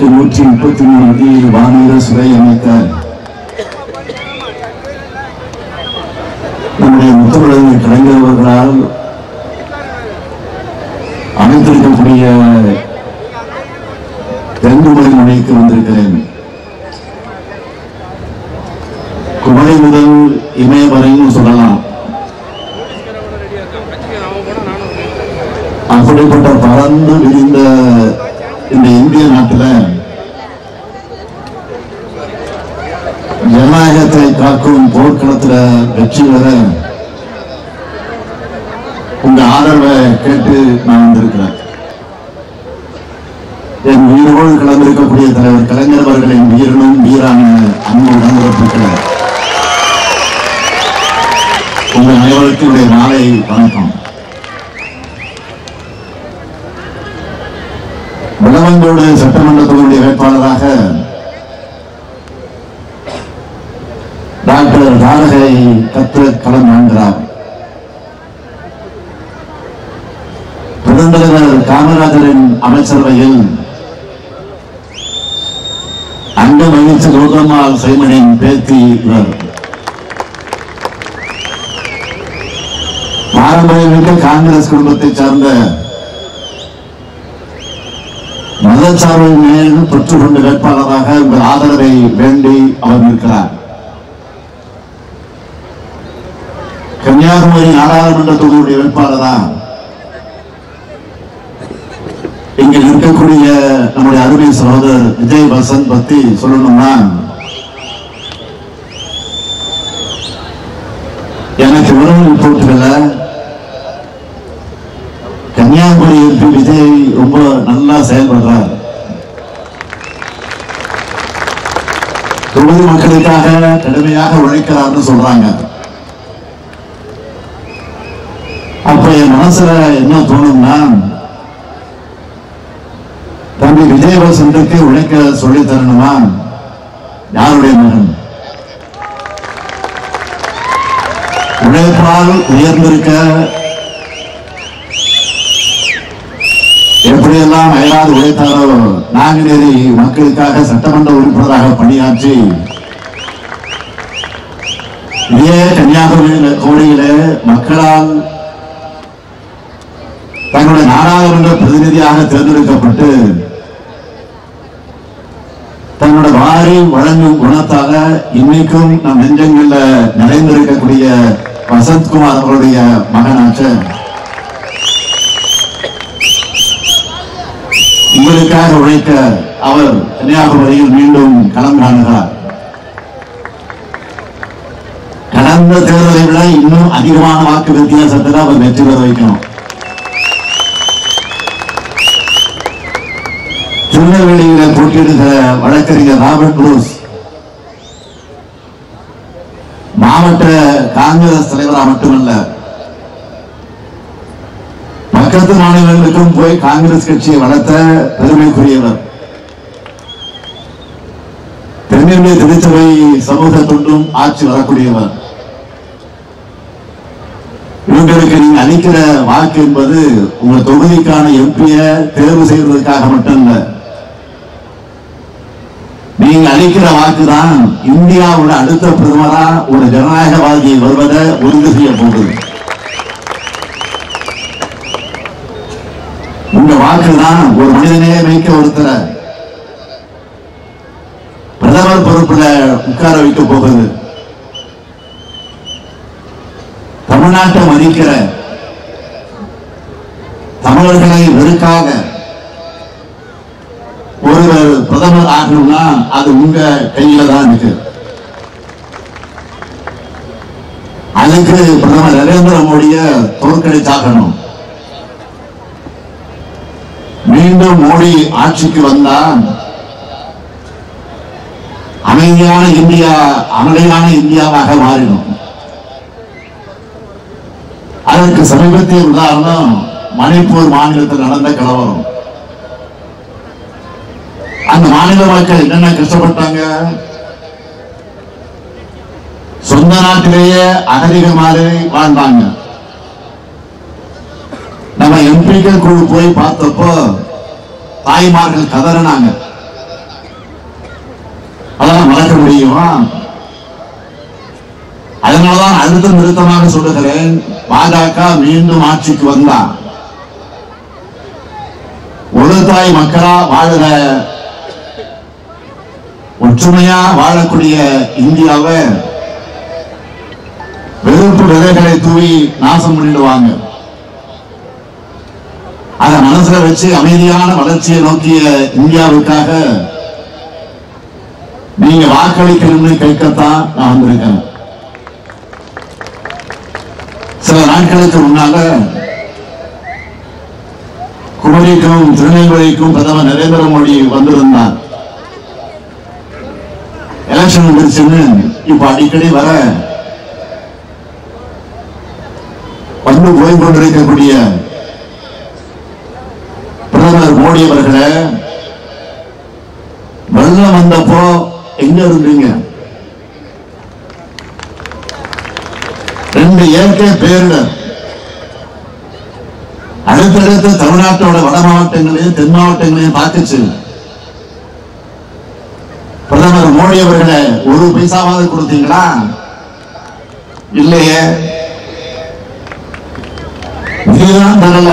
133 வானிலை சிலை அமைத்த நம்முடைய முத்தமிழர் கலைஞர் அவர்களால் அமைத்திருக்கக்கூடிய தென்குமரி மலைக்கு வந்திருக்கிறேன். குமரி முதல் இமய வரையும் சொல்லலாம். அப்படிப்பட்ட பறந்து விரிந்த இந்த இந்திய நாட்டில் ஜனநாயகத்தை காக்கும் போர்க்களத்தில் வெற்றி பெற உங்க ஆதரவை கேட்டு நான் வந்திருக்கிறேன். என் உயிரோடு கலந்திருக்கக்கூடிய தலைவர் கலைஞர் அவர்களின் வீரனும் வீரான அன்பு உடன்பிறப்புகளை உங்கள் அனைவருக்குடைய மாலை வணக்கம். விளவங்கோடு சட்டமன்ற தொகுதியுடைய வேட்பாளராக டாக்டர் தாரகை கத்து களம் காண்கிறார். பெருந்தலைவர் காமராஜரின் அமைச்சரவையில் அங்க மகிழ்ச்சி கௌதம்மாள் சைமனின் பேத்தி இவர். பாரம்பரியமிக்க காங்கிரஸ் குடும்பத்தை சார்ந்த மதச்சார்பை மேல் பெற்றுக் கொண்ட வேட்பாளராக உங்கள் ஆதரவை வேண்டி அவர் நிற்கிறார். கன்னியாகுமரி நாடாளுமன்ற தொகுதியுடைய வேட்பாளராக இங்கு இருக்கக்கூடிய நம்முடைய அருமை சகோதரர் விஜய் வசந்த் பத்தி சொல்லணும்னா, எனக்கு உறவு ரிப்போர்ட்டுகளை கன்னியாகுமரி எம்பி விஜய் ரொம்ப நல்லா செயல்படுறார். தொகுதி மக்களுக்காக கடுமையாக உழைக்கிறார்னு சொல்றாங்க. அப்ப என் மனசுல என்ன தோணும்னா, தம்பி விஜய் வசந்துக்கு உழைக்க சொல்லி தரணுமா? யாருடைய மகன் உழைப்பால் உயர்ந்திருக்க எப்படியெல்லாம் அயராது உழைத்தாரோ, நாங்குநேரி மக்களுக்காக சட்டமன்ற உறுப்பினராக பணியாற்றி இதே கன்னியாகுமரி கோடியில மக்களால் தங்களுடைய நாடாளுமன்ற பிரதிநிதியாக தேர்ந்தெடுக்கப்பட்டு தங்களுடைய வாரி வழங்கும் குணத்தால இன்னைக்கும் நம் நெஞ்சங்கள்ல நிறைந்திருக்கக்கூடிய வசந்த்குமார் அவருடைய மகனாச்ச உங்களுக்காக உழைக்க அவர் கன்னியாகுமரியில் மீண்டும் களம் காணுகிறார். கடந்த தேர்தலை விட இன்னும் அதிகமான வாக்கு வித்தியாசத்தில் அவர் வெற்றி பெற வைக்கணும். திருநெல்வேலியில போட்டியிடுகிற வழக்கறிஞர் ராபர்ட் ப்ரூஸ் மாவட்ட காங்கிரஸ் தலைவராக மட்டுமல்ல, பக்கத்து மாநிலங்களுக்கும் போய் காங்கிரஸ் கட்சியை வளர்த்த பெருமைக்குரியவர். தென்னிந்திய திருச்சபை சமூக தொண்டும் ஆட்சி வரக்கூடியவர். இவங்களுக்கு நீங்க அளிக்கிற வாக்கு என்பது உங்க தொகுதிக்கான எம்பிய தேர்வு செய்வதற்காக மட்டுமல்ல, நீங்க அளிக்கிற வாக்குதான் இந்தியாவோட அடுத்த பிரதமரா ஒரு ஜனநாயகவாதியை வருவதை உறுதி செய்ய போகுது. உங்க வாக்குதான் ஒரு மனிதனே வைக்க ஒருத்தர பிரதமர் பொறுப்புல உட்கார வைக்க போகுது. தமிழ்நாட்டை மதிக்கிற, தமிழர்களை வெறுக்காக ஒருவர் பிரதமர் ஆகணும்னா அது உங்க கையில தான் இருக்கு. அதுக்கு பிரதமர் நரேந்திர மோடிய தோற்கடித்தாகணும். மீண்டும் மோடி ஆட்சிக்கு வந்தா அமைதியான இந்தியா அமைதியான இந்தியாவாக மாறிடும். அதற்கு சமீபத்திய உதாரணம் மணிப்பூர் மாநிலத்தில் நடந்த கலவரம். அந்த மாநில மக்கள் என்னென்ன கஷ்டப்பட்டாங்க? சொந்த நாட்டிலேயே அகதிகள் மாதிரி வாழ்ந்தாங்க. நம்ம எம்பிக்கள் குழு போய் பார்த்தப்போ தாய்மார்கள் கதறினாங்க. முடியுமா? அதனால்தான் அழுத்தம் நிறுத்தமாக சொல்லுகிறேன், பாஜக மீண்டும் ஆட்சிக்கு வந்தா ஒரு தாய் மக்களா வாழுற ஒற்றுமையா வாழக்கூடிய இந்தியாவை வெறுப்பு விதைகளை தூவி நாசம் பண்ணிடுவாங்க. அத மனசுல வச்சு அமைதியான வளர்ச்சியை நோக்கிய இந்தியாவுக்காக நீங்க வாக்களிக்கணும்னு கேட்கத்தான் நான் வந்திருக்கேன். சில நாட்களுக்கு முன்னால குமரிக்கும் திருநெல்வேலிக்கும் பிரதமர் நரேந்திர மோடி வந்திருந்தார். எலெக்ஷன் வந்துருச்சுன்னு இப்ப அடிக்கடி வர வந்து போய் கொண்டிருக்கக்கூடிய பிரதமர் மோடி அவர்களே, வெள்ளம் வந்தப்போ எங்க இருந்தீங்க? 2 இயற்கை பேரிடர் அடுத்தடுத்து தமிழ்நாட்டோட வட மாவட்டங்களையும் தென் மாவட்டங்களையும் தாக்குச்சு. பிரதமர் மோடி அவர்களே, ஒரு பைசாவாவது கொடுத்தீங்களா? இல்லையே, இதுதான் தரல.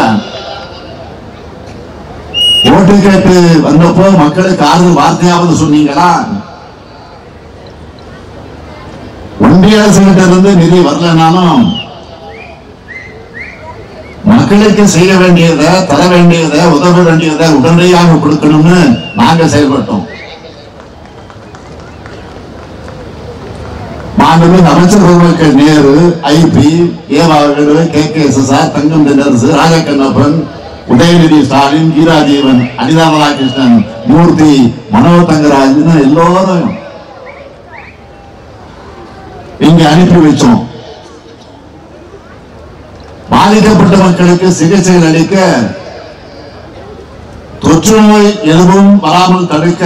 ஓட்டு கேட்டு வந்தப்போ மக்களுக்கு ஆறுதல் வார்த்தையாவது சொன்னீங்களா? ஒன்றிய அரசு கிட்ட இருந்து நிதி வரலனாலும் மக்களுக்கு செய்ய வேண்டியதை, தர வேண்டியதை, உதவ வேண்டியதை உடனடியாக கொடுக்கணும்னு நாங்க செயல்பட்டோம். மாண்புமிகு அமைச்சர் நேரு, ஐபி, ஏவாவேலு, KKSSR, தங்கம் தென்னரசு, ராஜகண்ணப்பன், உதயநிதி ஸ்டாலின், கீராஜீவன், அனிதா ராதாகிருஷ்ணன், மூர்த்தி, மனோ தங்கராஜ் எல்லோரும் இங்க அனுப்பி வச்சோம். பாதிக்கப்பட்ட மக்களுக்கு சிகிச்சைகள் அளிக்க, தொற்று நோய் எதுவும் வராமல் தடுக்க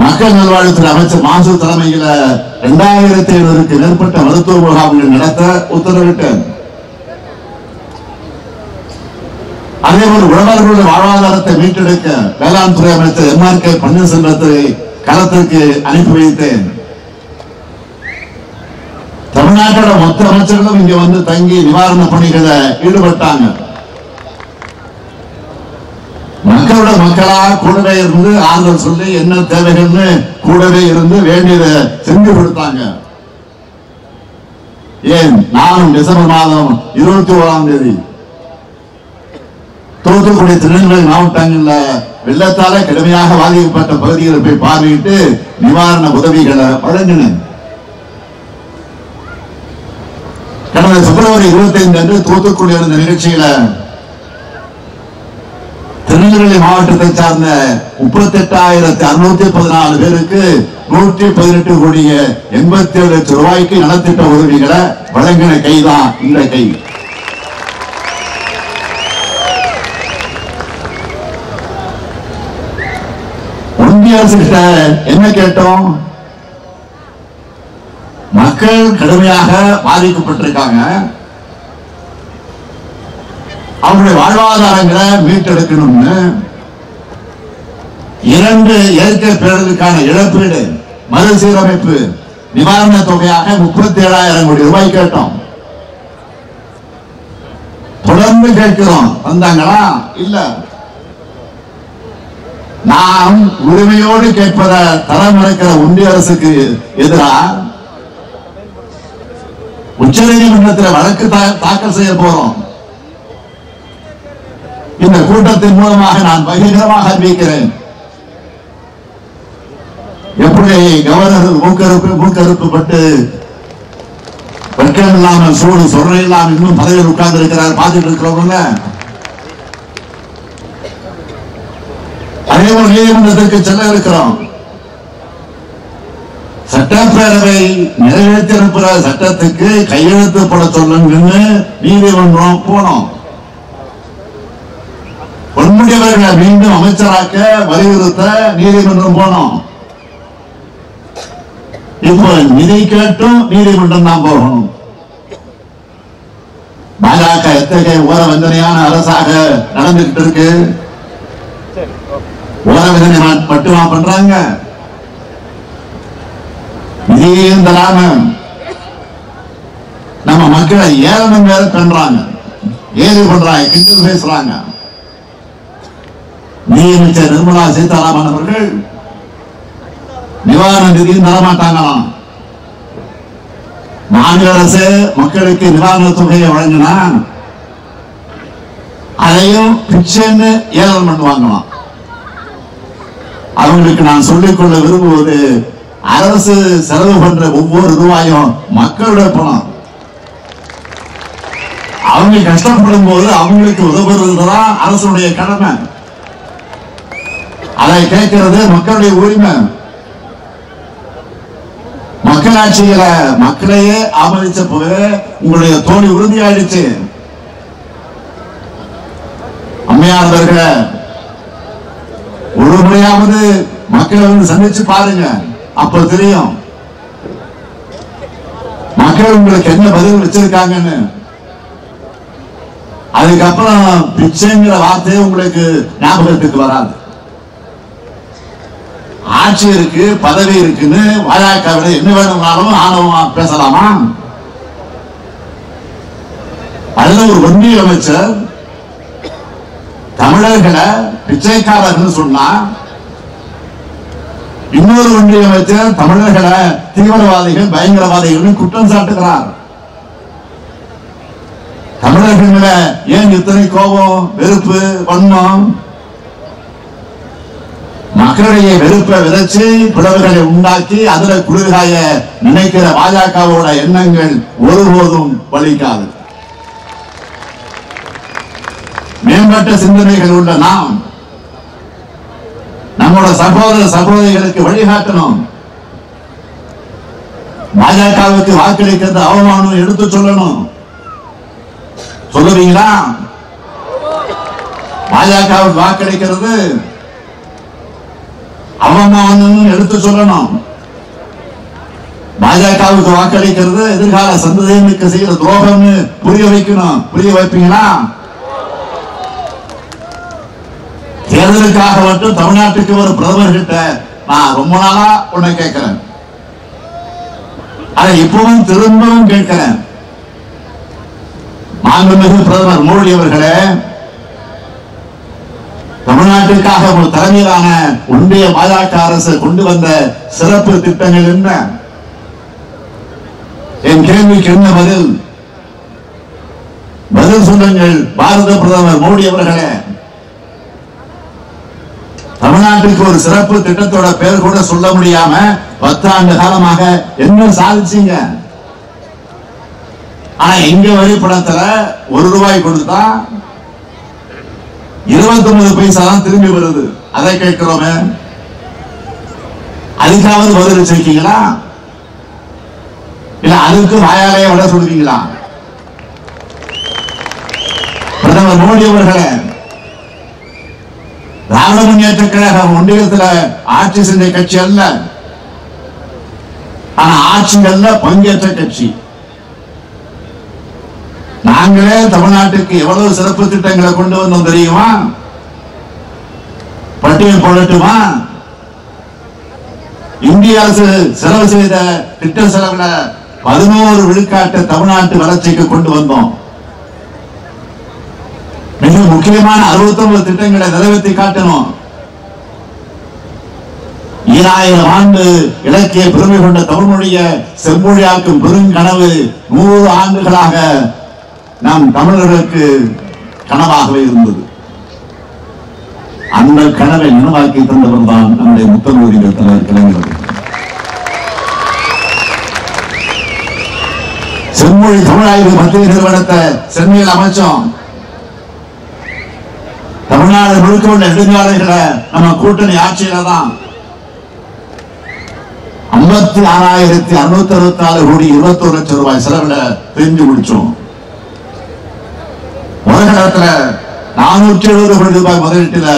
மக்கள் நல்வாழ்வுத்துறை அமைச்சர் மாசு தலைமையில் 2500க்கு மேற்பட்ட மருத்துவ முகாம்கள் நடத்த உத்தரவிட்டார். அதேபோல் உழவர்களுடைய வாழ்வாதாரத்தை மீட்டெடுக்க வேளாண் துறை அமைச்சர் MRK பன்னீர்செல்வத்தை களத்திற்கு அனுப்பி வைத்தேன். தமிழ்நாட்டோட மொத்த அமைச்சர்களும் இங்க வந்து தங்கி நிவாரண பணிகளை ஈடுபட்டாங்க. மக்களோட மக்களா கூடவே இருந்து ஆறுதல் சொல்லி என்ன தேவைகள்னு கூடவே இருந்து வேண்டியதை செஞ்சு கொடுத்தாங்க. ஏன், நானும் டிசம்பர் மாதம் 21ஆம் தேதி தூத்துக்குடி, திருநெல்வேலி மாவட்டங்கள்ல வெள்ளத்தால கடுமையாக பாதிக்கப்பட்ட பகுதிகளை போய் பார்வையிட்டு நிவாரண உதவிகளை வழங்கினேன். கடந்த பிப்ரவரி 25 அன்று தூத்துக்குடி நடந்த நிகழ்ச்சியில திருநெல்வேலி மாவட்டத்தை சார்ந்த 38,614 பேருக்கு 118 கோடியே 87 லட்சம் ரூபாய்க்கு நலத்திட்ட உதவிகளை வழங்கின கைதான் இந்த கை. ஒன்றிய அரசு கிட்ட என்ன கேட்டோம்? மக்கள் கடுமையாக பாதிக்கப்பட்டிருக்காங்க, அவருடைய வாழ்வாதாரங்களை மீட்டெடுக்கணும்னு 2 இயற்கை பேரிடருக்கான இழப்பீடு மறுசீரமைப்பு நிவாரண தொகையாக 37,000 கோடி ரூபாய் கேட்டோம். தொடர்ந்து கேட்கிறோம். வந்தாங்களா? இல்ல. நாம் உரிமையோடு கேட்பதை தரம் மறுக்கிற ஒன்றிய அரசுக்கு எதிராக உச்ச நீதிமன்றத்தில் வழக்கு தாக்கல் செய்ய போறோம். இந்த கூட்டத்தின் மூலமாக நான் பகிரங்கமாக அறிவிக்கிறேன். எப்படி கவர்னர் மூக்கறுப்பு பட்டு வெட்கம் இல்லாமல் சூடு சொல்ற இல்லாமல் இன்னும் பதவியில் உட்கார்ந்து இருக்கிறார், பார்த்துட்டு இருக்கிறவங்க. அதே போல நீதிமன்றத்திற்கு செல்ல இருக்கிறோம். சட்டப்பேரவை நிறைவேற்றிருக்கிற சட்டத்துக்கு கையெழுத்து போட சொல்லுங்கன்னு நீதிமன்றம் போனோம். பொன்முடியவர்களை மீண்டும் அமைச்சராக்க வலியுறுத்த நீதிமன்றம் போனோம். இப்போ நிதி கேட்டும் நீதிமன்றம் தான் போகணும். பாஜக எத்தகைய ஓர வஞ்சனையான அரசாக நடந்துகிட்டு இருக்கு. ஓர வஞ்சனை மட்டுமா பண்றாங்க? நிதியும் தராம நம்ம மக்களை ஏளனம் வேற பண்றாங்க, ஏறி பண்றாங்க, கிண்டல் பேசுறாங்க. நிதியமைச்சர் நிர்மலா சீதாராமன் அவர்கள் நிவாரண நிதியும் தரமாட்டாங்களாம். மாநில அரசு மக்களுக்கு நிவாரண தொகையை வழங்கினா அதையும் பிச்சைன்னு ஏளனம் பண்ணுவாங்களாம். அவங்களுக்கு நான் சொல்லிக்கொள்ள விரும்புவது, அரசு செலவு பண்ற ஒவ்வொரு ரூபாயும் மக்களுடைய பணம். அவங்க கஷ்டப்படும் போது அவங்களுக்கு உதவுறதுதான் அரசுடைய கடமை. அதை கேட்கிறது மக்களுடைய உரிமை. மக்களாட்சியில மக்களையே ஆமதிச்ச போது உங்களுடைய தோல்வி உறுதியாயிடுச்சு. அம்மையார் அவர்களே, ஒரு முறையாவது மக்களை வந்து சந்திச்சு பாருங்க, அப்ப தெரியும் மக்கள் உங்களுக்கு என்ன பதில் வச்சிருக்காங்கன்னு. அதுக்கப்புறம் பிச்சைங்கிற வார்த்தையே உங்களுக்கு ஞாபகத்துக்கு வராது. ஆட்சி இருக்கு, பதவி இருக்குன்னு பாஜகவிட என்ன வேணும்னாலும் ஆணவமா பேசலாமா? அதுல ஒரு ஒன்றிய அமைச்சர் தமிழர்களை பிச்சைக்காரர்கள் சொன்னா, இன்னொரு ஒன்றிய அமைச்சர் தமிழர்களை தீவிரவாதிகள், பயங்கரவாதிகள் குற்றம் சாட்டுகிறார். தமிழர்கள் ஏன் இத்தனை கோபம், வெறுப்பு, வன்மம்? மக்களுடைய வெறுப்பை விதைச்சு பிளவுகளை உண்டாக்கி அதுல குளிர்காய நினைக்கிற பாஜகவோட எண்ணங்கள் ஒருபோதும் பலிக்காது. மேம்பட்ட சிந்தனைகள் உள்ள நாம் நம்மோட சகோதர சகோதரிகளுக்கு வழிகாட்டணும். பாஜகவுக்கு வாக்களிக்கிறது அவமானம் எடுத்து சொல்லணும். சொல்லுவீங்களா? பாஜகவுக்கு வாக்களிக்கிறது அவமானம் எடுத்து சொல்லணும். பாஜகவுக்கு வாக்களிக்கிறது எதிர்கால சந்ததியினருக்கு செய்யற துரோகம்னு புரிய வைக்கணும். புரிய வைப்பீங்களா? தேர்தலுக்காக மட்டும் தமிழ்நாட்டுக்கு ஒரு பிரதமர் கிட்ட நான் ரொம்ப நாளா உன்னை கேட்கிறேன், அதை இப்பவும் திரும்பவும் கேட்கிறேன். மாண்புமிகு பிரதமர் மோடி அவர்களே, தமிழ்நாட்டிற்காக ஒரு தலைமையிலான ஒன்றிய பாஜக அரசு கொண்டு வந்த சிறப்பு திட்டங்கள் என்ன? என் கேள்விக்கு என்ன பதில்? பதில் சொல்லுங்கள் பாரத பிரதமர் மோடி அவர்களே. தமிழ்நாட்டுக்கு ஒரு சிறப்பு திட்டத்தோட பேர் கூட சொல்ல முடியாம 10 ஆண்டு காலமாக என்ன சாதிச்சீங்க? ஆனா எங்க வரி பணத்துல ₹1 கொடுத்தா 29 பைசா தான் திரும்பி வருது. அதை கேட்கிறோமே, அதுக்காவது பதில் வச்சிருக்கீங்களா? இல்ல அதுக்கு வாயாலே விட சொல்லுவீங்களா? பிரதமர் மோடி அவர்களே, திராவிட முன்னேற்ற கழகம் ஒன்றியத்தில் ஆட்சி செஞ்ச கட்சி அல்ல, ஆனா ஆட்சிகள்ல பங்கேற்ற கட்சி. நாங்களே தமிழ்நாட்டுக்கு எவ்வளவு சிறப்பு திட்டங்களை கொண்டு வந்தோம் தெரியுமா? பட்டியல் போடட்டுமா? இந்திய அரசு செலவு செய்த திட்ட செலவுல 11 விழுக்காட்டு தமிழ்நாட்டு வளர்ச்சிக்கு கொண்டு வந்தோம். மிக முக்கியமான 69 திட்டங்களை நிறைவேற்றி காட்டணும். 2000 ஆண்டு இலக்கிய பெருமை கொண்ட தமிழ் மொழிய செம்மொழியாக்கும் பெருங்கனவு 100 ஆண்டுகளாக நம் தமிழர்களுக்கு கனவாகவே இருந்தது. அந்த கனவை நினைவாக்கி தந்தவர் தான் நம்முடைய முத்தமிழ் தலைவர் கலைஞர். செம்மொழி தமிழாய்வு மத்திய நிறுவனத்தை சென்னையில் அமைச்சோம். தமிழ்நாடு முழுக்க உள்ள நெடுஞ்சாலைகளை நம்ம கூட்டணி ஆட்சியில தான் 56,664 கோடி 21 லட்சம் ரூபாய் செலவுல செஞ்சு முடிச்சோம். உலகத்துல 470 கோடி ரூபாய் முதலீட்டுல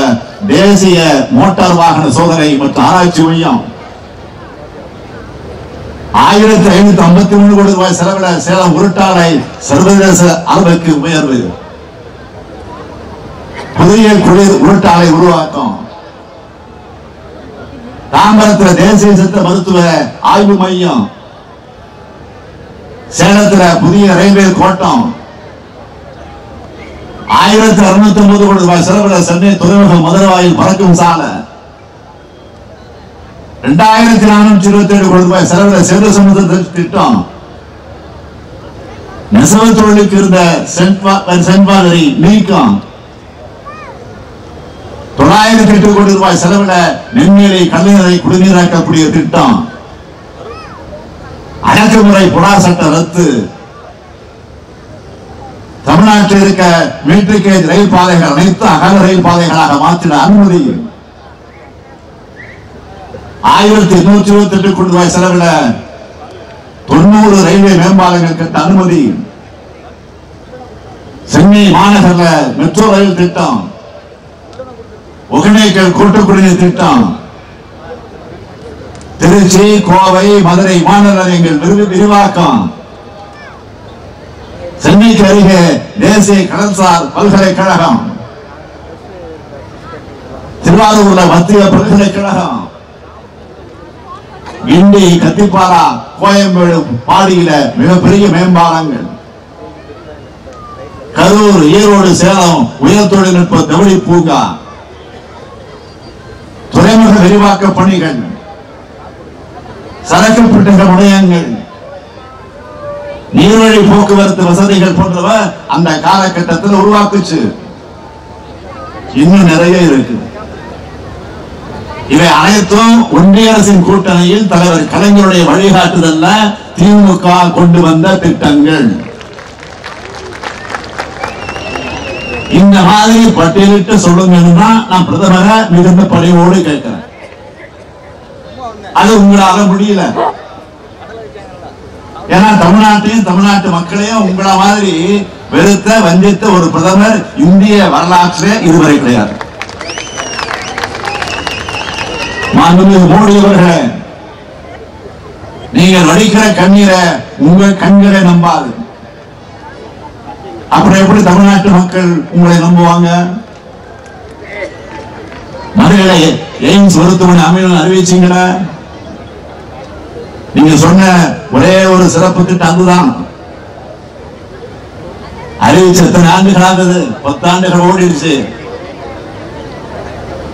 தேசிய மோட்டார் வாகன சோதனை மற்றும் ஆராய்ச்சி மையம், 1553 கோடி ரூபாய் செலவுல சேலம் உருட்டாலை சர்வதேச அளவுக்கு உயர்வு, புதிய குளிர் உருட்டாலை உருவாக்கம், தாம்பரத்தில் தேசிய சித்த மருத்துவ ஆய்வு மையம், சேலத்தில் புதிய ரயில்வே கோட்டம், 1650 கோடி ரூபாய் செலவில் சென்னை துறைமுகம் மதுரவாயில் பறக்கும் சாலை, 2427 கோடி ரூபாய் செலவில் சேது சமுத்திர திட்டம், நெசவு தொழிலுக்கு இருந்த சென்ட் நீக்கம், 908 கோடி ரூபாய் செலவில் நெம்மேலி கல்லீரை குடிநீராக்கக்கூடிய திட்டம், அடக்குமுறை புடா சட்ட ரத்து, தமிழ்நாட்டில் இருக்க மீட்டர் கேஜ் ரயில் பாதைகள் அனைத்து அகல ரயில் பாதைகளாக மாற்றிட அனுமதி, 1228 கோடி ரூபாய் செலவில் 90 ரயில்வே மேம்பாலங்கள் கட்ட அனுமதி, சென்னை மாநகர மெட்ரோ ரயில் திட்டம், ஒகேனக்கல் கூட்டு குடிநீர் திட்டம், திருச்சி கோவை மதுரை விமான நிலையங்கள் விரிவாக்கம், சென்னைக்கு அருகே தேசிய கடல்சார் பல்கலைக்கழகம், திருவாரூர்ல மத்திய பல்கலைக்கழகம், கிண்டி கத்திப்பாரா கோயம்பேடு பாடியில மிகப்பெரிய மேம்பாலங்கள், கரூர் ஈரோடு சேலம் உயர் தொழில்நுட்ப தவளி பூங்கா, துறைமுக விரிவாக்க பணிகள், சரக்கு பெட்டக முனையங்கள், நீர்வழி போக்குவரத்து வசதிகள் போன்றவ அந்த காலகட்டத்தில் உருவாக்குச்சு. இன்னும் நிறைய இருக்கு. இவை அனைத்தும் ஒன்றிய அரசின் கூட்டணியில் தலைவர் கலைஞருடைய வழிகாட்டுதல்ல திமுக கொண்டு வந்த திட்டங்கள். இந்த மாதிரி பட்டியலிட்டு சொல்லுங்கன்னா நான் பிரதமரை மிகுந்த பணிவோடு கேட்கிறேன். அது உங்களால முடியல. ஏன்னா தமிழ்நாட்டையும் தமிழ்நாட்டு மக்களையும் உங்கள மாதிரி வெறுத்த வஞ்சித்த ஒரு பிரதமர் இந்திய வரலாற்றிலே இதுவரை கிடையாது. மாண்புமிகு மோடி அவர்களே, நீங்கள் வடிக்கிற கண்ணீரை உங்கள் கண்களை நம்பாது. அப்புறம் எப்படி தமிழ்நாட்டு மக்கள் உங்களை நம்புவாங்க? மதுரை எய்ம்ஸ் மருத்துவமனை அமையணும் அறிவிச்சீங்கள. நீங்க சொன்ன ஒரே ஒரு சிறப்பு திட்டம் அதுதான். அறிவிச்ச எத்தனை ஆண்டுகள் ஆகுது? 10 ஆண்டுகள் ஓடிடுச்சு.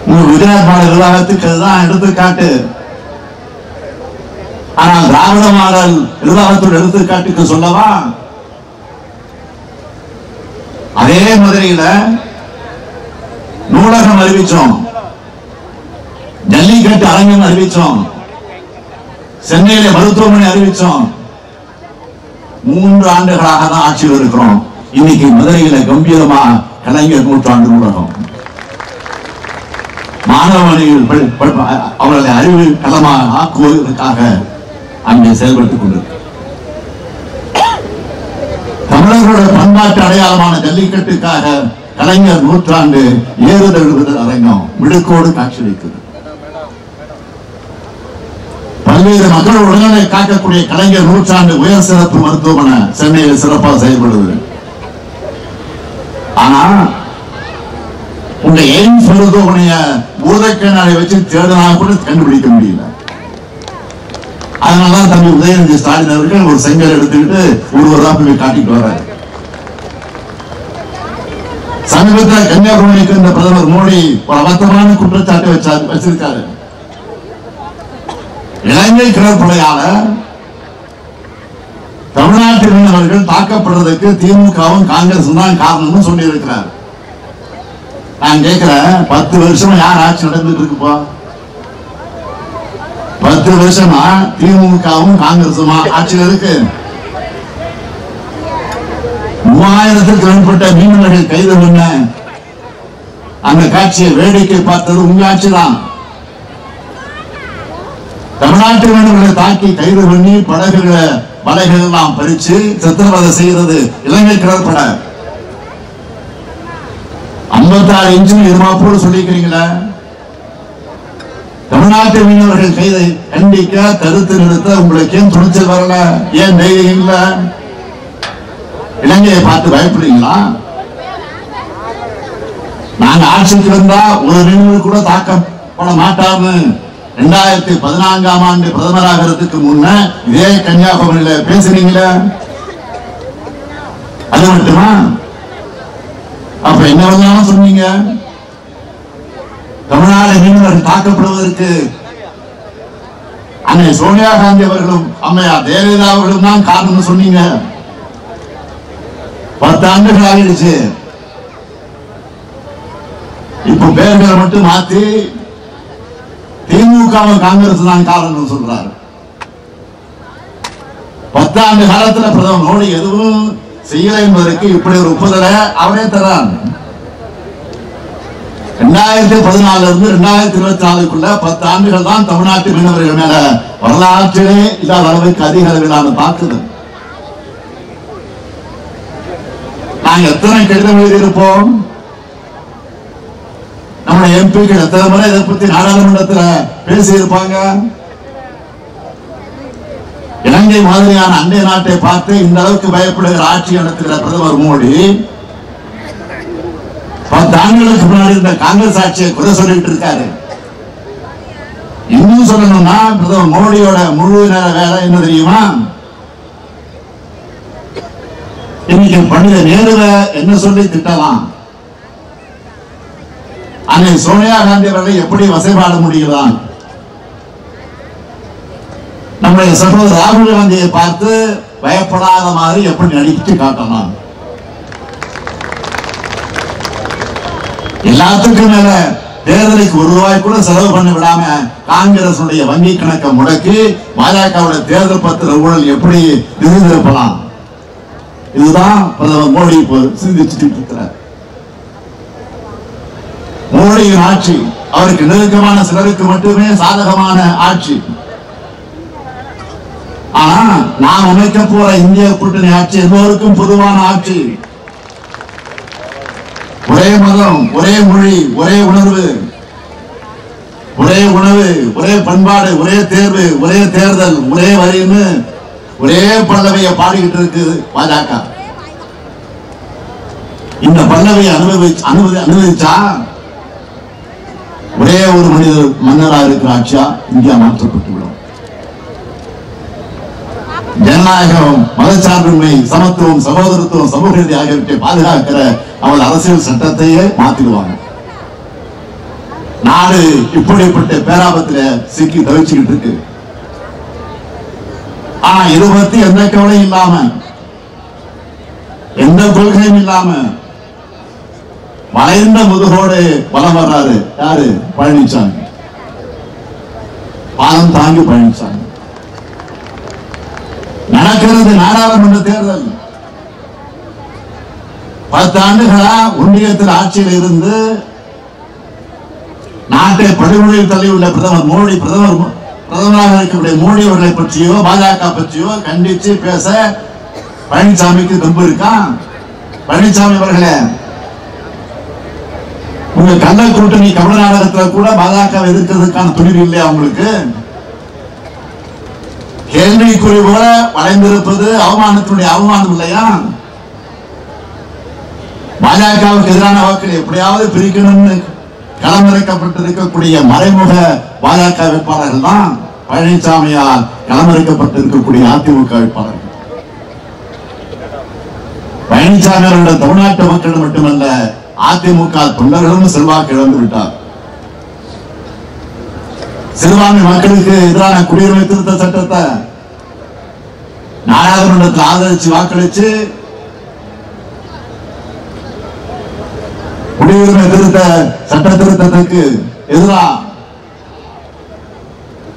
உங்க குஜராத் மாடல் நிர்வாகத்துக்கு அதுதான் எடுத்துக்காட்டு. ஆனால் திராவிட மாடல் நிர்வாகத்தோட எடுத்துக்காட்டுக்கு சொல்லவா? அதே மதுரையில நூலகம் அறிவிச்சோம், ஜல்லிக்கட்டு அரங்கம் அறிவிச்சோம், சென்னையில மருத்துவமனை அறிவிச்சோம். 3 ஆண்டுகளாக தான் ஆட்சியில் இருக்கிறோம். இன்னைக்கு மதுரையில கம்பீரமா கலைஞர் நூற்றாண்டு நூலகம், மாணவர்கள் அவர்களை அறிவு களமாக ஆக்குவதற்காக அங்கே செயல்பட்டுக் கொண்டிருக்கிறார். தமிழர்களுடைய பண்பாட்டு அடையாளமான ஜல்லிக்கட்டுக்காக கலைஞர் நூற்றாண்டு ஏறுதழுவுதல் அரங்கம் விடுக்கோடு காட்சியளிக்கிறது. பல்வேறு மக்கள் உடல்நலை காக்கக்கூடிய கலைஞர் நூற்றாண்டு உயர் சிறப்பு மருத்துவமனை சென்னையில் சிறப்பாக செயல்படுது. ஆனா உங்க எய்ம்ஸ் மருத்துவமனைய பூதக்கண்ணாடி வச்சு தேடினா கூட கண்டுபிடிக்க முடியல. அதனாலதான் தம்பி உதயநிதி ஸ்டாலின் அவர்கள் ஒரு செங்கல் எடுத்துக்கிட்டு ஒருவரா போய் காட்டிட்டு வர்றாரு. சமீபத்தில் கன்னியாகுமரிக்கு இந்த பிரதமர் மோடி ஒரு அபத்தமான குற்றச்சாட்டை வச்சிருக்காரு. இலங்கை கடற்படையால தமிழ்நாட்டு மீனவர்கள் தாக்கப்படுறதுக்கு திமுகவும் காங்கிரஸ் தான் காரணம்னு சொல்லி இருக்கிறார். நான் கேட்கிறேன், 10 வருஷமா யார் ஆட்சி நடந்துட்டு இருக்குப்பா? 10 வருஷமா திமுகவும் காங்கிரசுமா ஆட்சியில் இருக்கு. 3000க்கும் மேற்பட்ட மீனவர்கள் கைது பண்ண அந்த காட்சியை வேடிக்கை பார்த்தது உங்க ஆட்சி தான். தமிழ்நாட்டு மீனவர்களை தாக்கி கைது பண்ணி படகுகளை வலைகள் எல்லாம் பறிச்சு சித்திரவதை செய்கிறது இலங்கை கடற்படை. 56 இன்ச்சு இருமாப்போடு சொல்லிக்கிறீங்களா? தமிழ்நாட்டு மீனவர்கள் கைதை கண்டிக்க கருத்து நிறுத்த உங்களுக்கு ஏன் துணிச்சல் வரல? ஏன் தைரியம் இல்ல? இலங்கையை பார்த்து பயப்படுறீங்களா? நாங்க ஆட்சிக்கு வந்தா ஒரு மீனவர் கூட தாக்கப்பட மாட்டார்னு 2014ஆம் ஆண்டு பிரதமராகிறதுக்கு முன்ன இதே கன்னியாகுமரியில பேசுறீங்களா? அது மட்டுமா? அப்ப என்ன வேணாலும் சொன்னீங்க. தமிழ்நாடு மீனவர்கள் தாக்கப்படுவதற்கு அன்னை சோனியா காந்தி அவர்களும் அம்மையார் ஜெயலலிதா அவர்களும் தான் காரணம் சொன்னீங்க. 10 ஆண்டுகள் ஆகிடுச்சு. இப்ப பேர்களை மட்டும் மாத்தி திமுக காங்கிரஸ் தான் காரணம் சொல்றாரு. 10 ஆண்டு காலத்துல பிரதமர் மோடி எதுவும் செய்யல என்பதற்கு இப்படி ஒரு ஒப்புதலை அவரே தரான். 2014 இருந்து 2024க்குள்ள 10 ஆண்டுகள் தான் தமிழ்நாட்டு மீனவர்கள் மேல வரலாற்றிலே இல்லாத அளவுக்கு அதிக அளவிலான தாக்குதல். நாங்க எத்தனை கடிதம் எழுதியிருப்போம்? நம்முடைய எம்பிக்கள் எத்தனை முறை இதை பத்தி நாடாளுமன்றத்தில் பேசியிருப்பாங்க? இலங்கை மாதிரியான அண்டை நாட்டை பார்த்து இந்த அளவுக்கு பயப்படுகிற ஆட்சி நடத்துகிற பிரதமர் மோடி 10 ஆண்டுகளுக்கு முன்னாடி இருந்த காங்கிரஸ் ஆட்சியை குறை சொல்லிட்டு இருக்காரு. இன்னும் சொல்லணும்னா பிரதமர் மோடியோட முழு நேர வேலை என்ன தெரியுமா? இன்னைக்கு பண்டித நேருவை என்ன சொல்லி திட்டலாம், அன்னை சோனியா காந்தி அவர்களை எப்படி வசைபாட முடியலாம், நம்முடைய சகோதரர் ராகுல் காந்தியை பார்த்து பயப்படாத மாதிரி எப்படி நடித்து காட்டலாம். எல்லாத்துக்கும் மேல தேர்தலுக்கு ₹1 கூட செலவு பண்ண விடாம காங்கிரஸ் வங்கி கணக்கை முடக்கி பாஜக தேர்தல் பத்திர ஊழல் எப்படி நிறுவப்பலாம். இதுதான் பிரதமர் மோடி சிந்திச்சுட்டு இருக்கிறார். மோடியின் ஆட்சி அவருக்கு நெருக்கமான சிலருக்கு மட்டுமே சாதகமான ஆட்சி. ஆனா நாம் அமைக்க போற இந்திய கூட்டணி ஆட்சி எல்லோருக்கும் பொதுவான ஆட்சி. ஒரே மதம், ஒரே மொழி, ஒரே உணர்வு, ஒரே உணவு, ஒரே பண்பாடு, ஒரே தேர்வு, ஒரே தேர்தல், ஒரே வரின்னு ஒரே பல்லவியை பாடிக்கிட்டு இருக்கு பாஜக. இந்த பல்லவியை அனுமதிச்சா ஒரே ஒரு மனிதர் மன்னராக இருக்கிற ஆட்சியா இந்தியா மாற்றப்பட்டுவிடும். ஜனநாயகம், மதச்சார்பின்மை, சமத்துவம், சகோதரத்துவம், சமூக நீதி ஆகியவற்றை பாதுகாக்கிற அவள் அரசியல் சட்டத்தையே மாத்திடுவாங்க. நாடு இப்படிப்பட்ட பேராபத்தில் சிக்கி தவிச்சுக்கிட்டு இருக்கு. ஆனா இதை பத்தி எந்த கவலையும் இல்லாம, எந்த கொள்கையும் இல்லாம வளைந்த முதுகோடு வலம் வர்றாரு யாரு? பழனிசாமி. பாலம் தாங்கி பழனிசாமி. நடக்கிறது நாடாளுமன்ற தேர்தல். 10 ஆண்டுகளா ஒன்றியத்தில் ஆட்சியில் இருந்து நாட்டை படுகொலையில் தள்ளியுள்ள பிரதமர் மோடி, பிரதமராக இருக்கக்கூடிய மோடி அவர்களை பற்றியோ பாஜக பற்றியோ கண்டிச்சு பேச பழனிசாமிக்கு தெம்பு இருக்கா? பழனிசாமி அவர்களே, உங்க கள்ள கூட்டணி கமல நாடகத்தில் கூட பாஜக எதிர்க்கிறதுக்கான துணிவு இல்லையா உங்களுக்கு? கேள்விக்குறி போல வளைந்திருப்பது அவமானத்துடைய அவமானம் இல்லையா? பாஜகவுக்கு எதிரான வாக்களை எப்படியாவது பிரிக்கணும்னு களமிறக்கப்பட்டிருக்கக்கூடிய மறைமுக பாஜக வேட்பாளர்கள் தான் பழனிசாமியால் களமிறக்கப்பட்டிருக்கக்கூடிய அதிமுக வேட்பாளர்கள். பழனிசாமி அவர்கள் தமிழ்நாட்டு மக்கள் மட்டுமல்ல, அதிமுக தொண்டர்களும் செல்வாக்கு இழந்து விட்டார். சிறுபான்மை மக்களுக்கு எதிரான குடியுரிமை திருத்த சட்டத்தை நாடாளுமன்றத்தில் ஆதரிச்சு வாக்களிச்சு குடியுரிமை திருத்த சட்ட திருத்தத்துக்கு எதிராக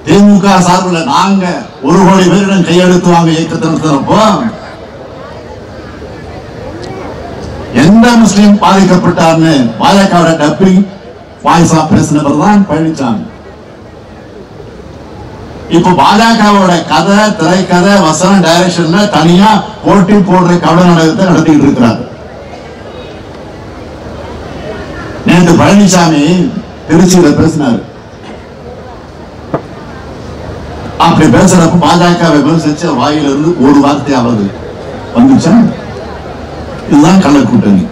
திமுக சார்பில் நாங்க 1 கோடி பேரிடம் கையெழுத்து வாங்க இயக்கத்தை நடத்துறப்போ எந்த முஸ்லீம் பாதிக்கப்பட்டார்னு பாஜக டப்பிங் வாய்ஸா பேசினவர் தான் பழனிசாமி. இப்ப பாஜகவோட கதை, திரைக்கதை, வசனம், டைரக்ஷன்ல தனியா போட்டி போடுற கவலை நாடகத்தை நடத்திட்டு இருக்கிறார். நேற்று பழனிசாமி திருச்சியில பேசினார். அப்படி பேசுறப்ப பாஜக விமர்சிச்ச வாயிலிருந்து ஒரு வார்த்தையாவது வந்துச்சா? இதுதான் கள்ள கூட்டணி.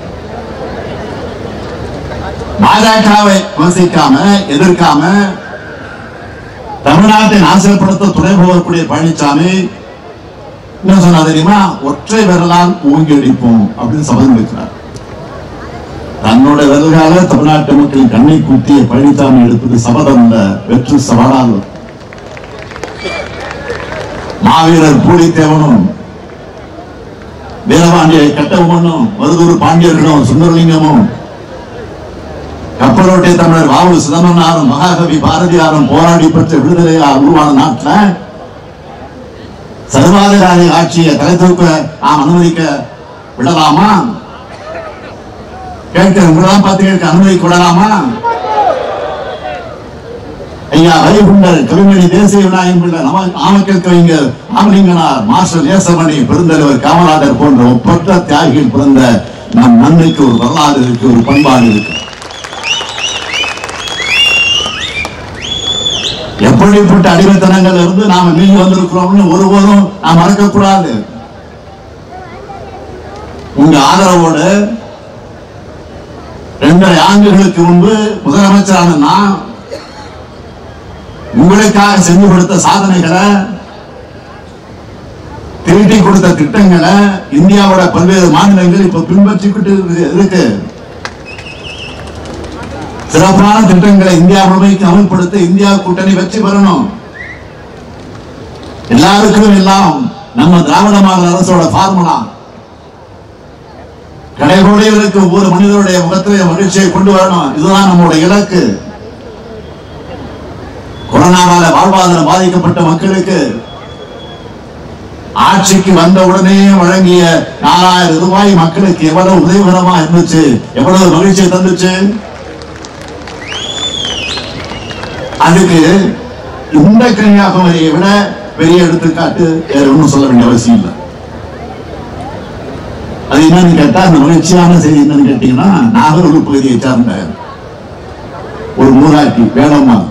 பாஜகவை விமர்சிக்காம, எதிர்க்காம தமிழ்நாட்டை நாசப்படுத்த துணை போகக்கூடிய பழனிசாமி என்ன சொன்னா தெரியுமா? ஒற்றை விரலால் ஓங்கி அடிப்போம் அப்படின்னு சபதம் வைக்கிறார். தன்னோட விரல்கால தமிழ்நாட்டு மக்களின் கண்ணை குத்திய பழனிசாமி எடுப்பது சபதம் இல்ல, வெற்று சவாலால். மாவீரர் பூலித்தேவனும் வீரபாண்டிய கட்டபொம்மனும் மருதூர் பாண்டியர்களும் சுந்தரலிங்கமும் கப்பலோட்டை தமிழர் வாவு சிதம்பரனாரும் மகாகவி பாரதியாரும் போராடி பெற்ற விடுதலையால் உருவான நாட்டில் சர்வாதிகாரி ஆட்சியை தலை தூக்க நாம் அனுமதிக்க விடலாமா? கேட்கிறவங்களாம் பார்த்து கேட்க அனுமதிக்க விடலாமா? ஐயா வைகுண்டர் கவிமணி தேசிய விநாயகம் பிள்ளை நாமக்கல் கவிஞர் ராமலிங்கனார் மாஸ்டர் நேசமணி பெருந்தலைவர் காமராஜர் போன்ற ஒப்பற்ற தியாகிகள் பிறந்த நம் மண்ணுக்கு ஒரு வரலாறு இருக்கு, ஒரு பண்பாடு இருக்கு. எப்படிப்பட்ட அடிமைத்தனங்கள் இருந்து நாம மீண்டு வந்திருக்கிறோம்னு ஒருபோதும் நாம் மறக்கக்கூடாது. உங்க ஆதரவோடு 2.5 ஆண்டுகளுக்கு முன்பு முதலமைச்சரான நான் உங்களுக்காக செஞ்சு கொடுத்த சாதனைகளை, திருட்டி கொடுத்த திட்டங்களை இந்தியாவோட பல்வேறு மாநிலங்கள் இப்ப பின்பற்றிக்கிட்டு இருக்கு. சிறப்பான திட்டங்களை இந்தியா முழுமைக்கு அமல்படுத்த இந்தியா கூட்டணி வெற்றி பெறணும். எல்லாருக்கும் எல்லாம் நம்ம திராவிட மாடல் அரசோட பார்முலா. கடைகோடிகளுக்கு ஒவ்வொரு மனிதனுடைய முகத்திலே மகிழ்ச்சியை கொண்டு வரணும். இதுதான் நம்முடைய இலக்கு. கொரோனாவால வாழ்வாதாரம் பாதிக்கப்பட்ட மக்களுக்கு ஆட்சிக்கு வந்த உடனே வழங்கிய 4000 ரூபாய் மக்களுக்கு எவ்வளவு உதவிகரமா இருந்துச்சு, எவ்வளவு மகிழ்ச்சியை தந்துச்சு. அதுக்கு இந்த கன்னியாகுமரியை விட பெரிய எடுத்துக்காட்டு வேற ஒன்றும் சொல்ல வேண்டிய அவசியம் இல்லை. அது என்னன்னு கேட்டா, அந்த மகிழ்ச்சியான செய்தி என்னன்னு கேட்டீங்கன்னா, நாகர்கோவில் பகுதியை சார்ந்த ஒரு மூதாட்டி வேலம்மாள்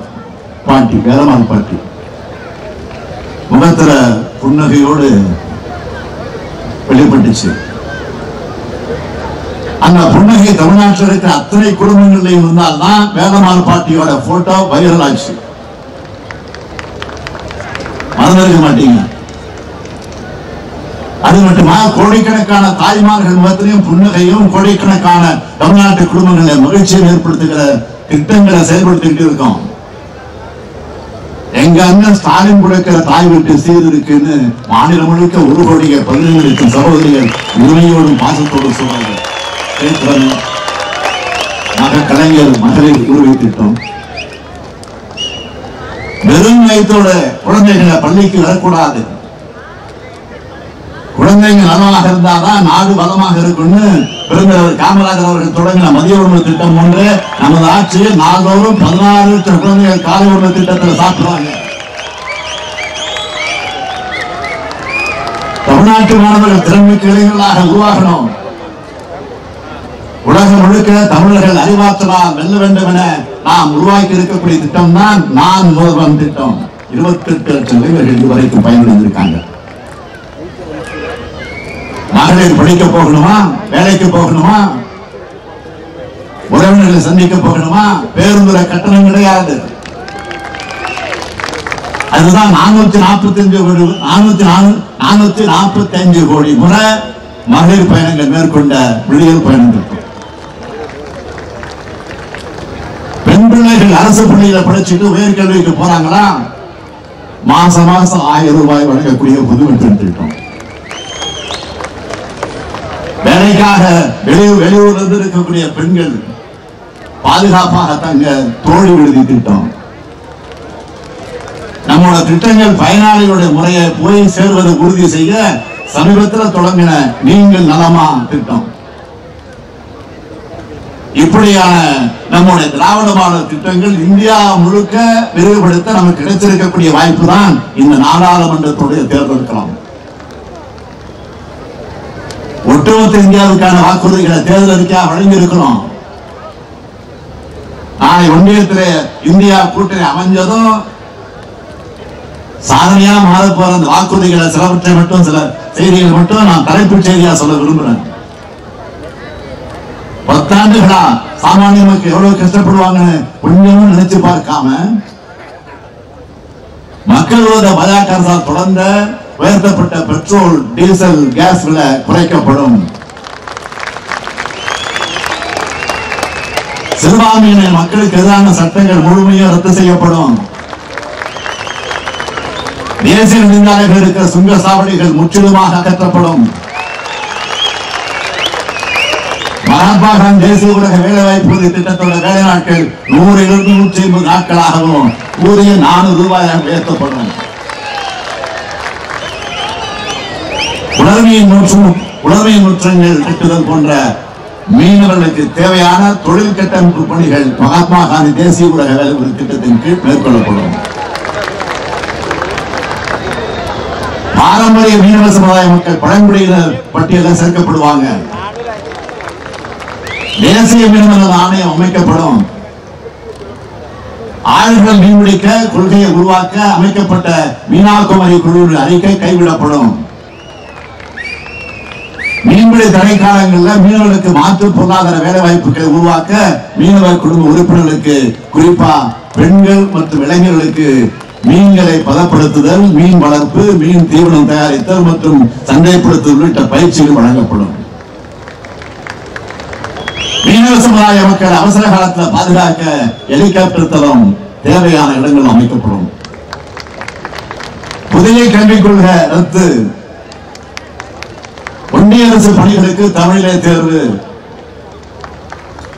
பாட்டி முகத்திர புன்னகையோடு வெளிப்பட்டுச்சு. அந்த புன்னகை தமிழ்நாட்டில் இருக்கிற அத்தனை குடும்பங்களையும் இருந்தால்தான் வேலம்மாள் பாட்டியோட போட்டோ வைரல் ஆச்சு. மறந்துருக்க மாட்டீங்க. அது மட்டுமா, கோடிக்கணக்கான தாய்மார்கள் முகத்திலையும் புன்னகையும் கோடிக்கணக்கான தமிழ்நாட்டு குடும்பங்களை மகிழ்ச்சியை ஏற்படுத்துகிற திட்டங்களை செயல்படுத்திட்டு இருக்கோம். எங்க அண்ணன் ஸ்டாலின் கொடுக்கிற தாய் வீட்டு சீர் இருக்குன்னு மாநிலம் முழுக்க 1 கோடிய 17 லட்சம் சகோதரிகள் உரிமையோடும் பாசத்தோடு சொல்றாங்க. கலைஞர் மகளிர் உரிமை திட்டம், வெறும் வயத்தோட குழந்தைகளை பள்ளிக்கு வரக்கூடாது, குழந்தைங்க நலமாக இருந்தாதான் நாடு பலமாக இருக்கும்னு பெருந்தலைவர் காமராஜர் அவர்கள் தொடங்கின மதிய உணவு திட்டம் ஒன்று நமது ஆட்சியில் நாள்தோறும் 16 லட்சம் குழந்தைகள் காலை உணவு திட்டத்தில் சாப்பிடுறாங்க. தமிழ்நாட்டு மாணவர்கள் திறன்மிக்க இளைஞர்களாக உருவாகணும். உலகம் முழுக்க தமிழர்கள் அறிவாற்றலால் வெல்ல வேண்டும் என நாம் உருவாக்கி இருக்கக்கூடிய திட்டம் தான் நான் முதல்வன் திட்டம். 28 லட்சம் இளைஞர்கள் இதுவரைக்கும் பயனடைந்திருக்காங்க. மகளிர் படிக்க போகணுமா, வேலைக்கு போகணுமா, உறவினர்களை சந்திக்க போகணுமா, பேருந்துல கட்டணம் கிடையாது. அதுதான் 445 கோடி முறை மகளிர் பயணங்கள் மேற்கொண்ட விடியல் பயணம் திட்டம். பெண் பிள்ளைகள் அரசு பள்ளியில படிச்சுட்டு உயர்கல்விக்கு போறாங்களா, மாசம் 1000 ரூபாய் வழங்கக்கூடிய புதுமை பெண் திட்டம். வேலைக்காக வெளியூர்ல இருந்து இருக்கக்கூடிய பெண்கள் பாதுகாப்பாக தங்க தோழி விடுதி திட்டம். நம்மளோட திட்டங்கள் பயனாளிகளுடைய முறையை போய் சேர்வதை உறுதி செய்ய சமீபத்தில் தொடங்கின நீங்கள் நலமா திட்டம். இப்படியான நம்முடைய திராவிட மாடல் திட்டங்கள் இந்தியா முழுக்க விரிவுபடுத்த நமக்கு கிடைச்சிருக்கக்கூடிய வாய்ப்பு தான் இந்த நாடாளுமன்றத்துடைய தேர்தல் களம். ஒட்டுமொத்த இந்தியாவுக்கான வாக்குறுதிகளை தேர்தல் அறிக்கையாக வழங்கி இருக்கிறோம். நாளை ஒன்றியத்திலே இந்தியா கூட்டணி அமைஞ்சதும் சாதனையா மாற போற அந்த வாக்குறுதிகளை சிலவற்றை மட்டும், சில செய்திகள் மட்டும் நான் தலைப்புச் செய்தியா சொல்ல விரும்புறேன். 10 ஆண்டுகளா சாமானிய மக்கள் எவ்வளவு கஷ்டப்படுவாங்கன்னு கொஞ்சமும் நினைச்சு பார்க்காம மக்கள் விரோத பாஜக அரசால் தொடர்ந்த உயர்த்தப்பட்ட பெட்ரோல், டீசல், கேஸ் விலை குறைக்கப்படும். சிறுபான்மையின மக்களுக்கு எதிரான சட்டங்கள் முழுமையாக ரத்து செய்யப்படும். தேசிய நெடுஞ்சாலைகள் இருக்கிற சுங்க சாவடிகள் முற்றிலுமாக அகற்றப்படும். மகாத்மா காந்தி தேசிய ஊரக வேலைவாய்ப்பு திட்டத்தோட வேலை நாட்கள் 100 நாட்களாகவும் ஊதிய 400 ரூபாயாக உயர்த்தப்படும். உணர்வின் முற்றங்கள் கட்டுதல் போன்ற மீனவர்களுக்கு தேவையான தொழில் கட்டமைப்பு பணிகள் மகாத்மா காந்தி தேசிய ஊரக வேலைவாய்ப்பு திட்டத்தின் கீழ் மேற்கொள்ளப்படும். பாரம்பரிய மீனவ சமுதாய மக்கள் பழங்குடியினர் பட்டியலில் சேர்க்கப்படுவாங்க. தேசிய மீனவர் ஆணையம் அமைக்கப்படும். ஆழ்கடல் மீன்பிடிக்க கொள்கையை உருவாக்க அமைக்கப்பட்ட மீனாகுமரி குழுவின் அறிக்கை கைவிடப்படும். மீன்பிடி தடை காலங்களில் மீனவர்களுக்கு மாற்று பொருளாதார வேலை வாய்ப்புகளை உருவாக்க மீனவர் குடும்ப உறுப்பினர்களுக்கு, குறிப்பா பெண்கள் மற்றும் இளைஞர்களுக்கு மீன்களை பதப்படுத்துதல், மீன் வளர்ப்பு, மீன் தீவனம் தயாரித்தல் மற்றும் சந்தைப்படுத்துதல் உள்ளிட்ட பயிற்சிகள் வழங்கப்படும். மீனவ சமுதாய மக்கள் அவசர காலத்தில் பாதுகாக்க ஹெலிகாப்டர் தளம் தேவையான இடங்கள் அமைக்கப்படும். புதிய கல்விக் கொள்கை ரத்து. ஒன்றிய அரசு பணிகளுக்கு தமிழிலே தேர்வு.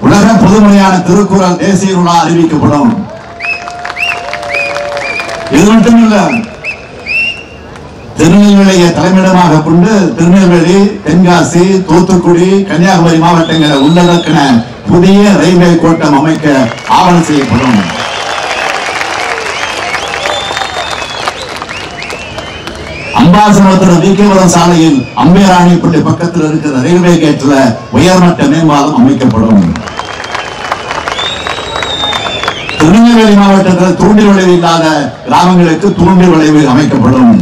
உலக பொதுமொழியான திருக்குறள் தேசிய நூலாக அறிவிக்கப்படும். இது மட்டுமல்ல, திருநெல்வேலியை தலைமையிடமாக கொண்டு திருநெல்வேலி, தென்காசி, தூத்துக்குடி, கன்னியாகுமரி மாவட்டங்களை உள்ளடக்கின புதிய ரயில்வே கோட்டம் அமைக்க ஆவணம் செய்யப்படும். அம்பாசமுத்திரம் வீக்கவரம் சாலையில் அம்பேராணிப்பள்ளி பக்கத்தில் இருக்கிற ரயில்வே கேட்டில் உயர்மட்ட மேம்பாலம் அமைக்கப்படும். திருநெல்வேலி மாவட்டத்தில் தூண்டில் விளைவு இல்லாத கிராமங்களுக்கு தூண்டில் விளைவு அமைக்கப்படும்.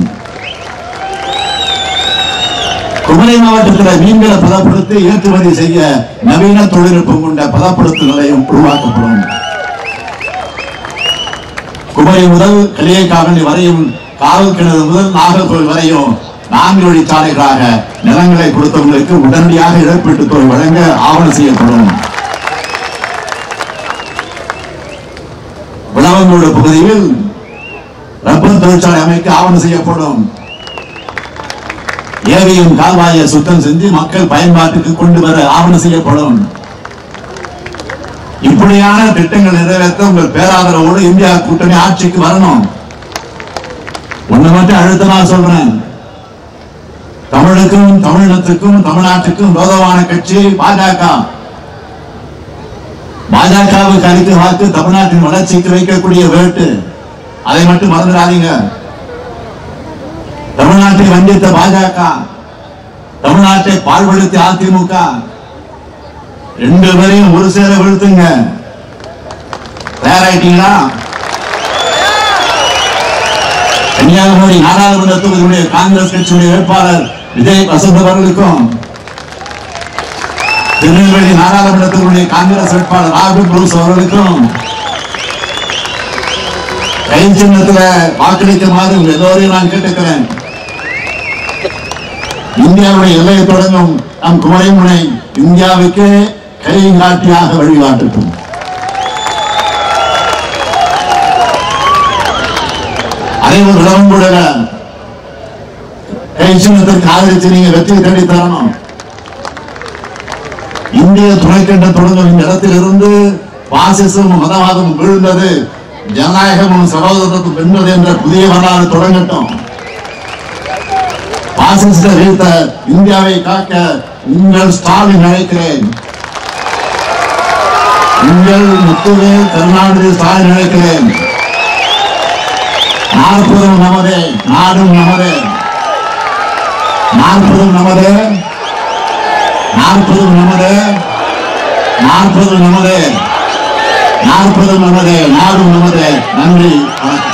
குமரி மாவட்டத்தில் மீன்களை பதப்படுத்தி ஏற்றுமதி செய்ய நவீன தொழில்நுட்பம் கொண்ட பதப்படுத்தும் நிலையம் உருவாக்கப்படும். குமரி முதல் களியக்காவிளி வரையும், காவல் கிணறு முதல் நாகர்கோவில் வரையும் 4 வழிச்சாலைகளாக நிலங்களை கொடுத்தவங்களுக்கு உடனடியாக இழப்பீட்டுத் தொகை வழங்க ஆவணம் செய்யப்படும். விளவங்கோடு பகுதியில் ரப்பர் தொழிற்சாலை அமைக்க ஆவணம் செய்யப்படும். ஏரியும் கால்வாயை சுத்தம் செஞ்சு மக்கள் பயன்பாட்டுக்கு கொண்டு வர ஆவணம் செய்யப்படும். இப்படியான திட்டங்கள் நிறைவேற்ற உங்கள் பேராதரவோடு இந்தியா கூட்டணி ஆட்சிக்கு வரணும். ஒண்ணு மட்டும் அழுத்தமா சொல்றேன், தமிழுக்கும் தமிழினத்துக்கும் தமிழ்நாட்டுக்கும் விரோதமான கட்சி பாஜக. பாஜகவுக்கு அளித்த வாக்கு தமிழ்நாட்டின் வளர்ச்சிக்கு வைக்கக்கூடிய வேட்டு. அதை மட்டும் மறந்துடாதீங்க. தமிழ்நாட்டை வஞ்சித்த பாஜக, தமிழ்நாட்டை பாழ்படுத்தி அதிமுக, 2 பேரையும் ஒரு சேர வீழ்த்துங்க. தயாராயிட்டீங்களா? கன்னியாகுமரி நாடாளுமன்ற தொகுதியுடைய காங்கிரஸ் கட்சியுடைய வேட்பாளர் விஜய் வசந்த் அவர்களுக்கும், திருநெல்வேலி நாடாளுமன்றத்தினுடைய காங்கிரஸ் வேட்பாளர் ராகுல் புரூஸ் அவர்களுக்கும் கை சின்னத்தில் வாக்களிக்குமாறு உங்க எல்லோரையும் நான் கேட்டுக்கிறேன். இந்தியாவுடைய எல்லையை தொடங்கும் நம் குமரி முனை இந்தியாவுக்கு கைகாட்டியாக வழிகாட்டட்டும். அனைவரும் விளம்புட கை சின்னத்திற்கு ஆதரித்து நீங்க வெற்றி தேடி தரணும். இந்திய துணைக்கண்ட தொடங்கும் இந்த இடத்தில் இருந்து பாசிசமும் மதவாதமும் விழுந்தது, ஜனநாயகமும் சகோதரத்தும் வென்றது என்ற புதிய வரலாறு தொடங்கட்டும். பாசிஸ்ட வீழ்த்த இந்தியாவை காக்க உங்கள் ஸ்டாலின் அழைக்கிறேன். உங்கள் முத்துவேல் கருணாநிதி ஸ்டாலின் அழைக்கிறேன். 40 நமதே, நாடும் நமதே. 40 நமதே, 40 நமதே, 40 நமதே, 40 நமதே, நாடும் நமதே. நன்றி, வணக்கம்.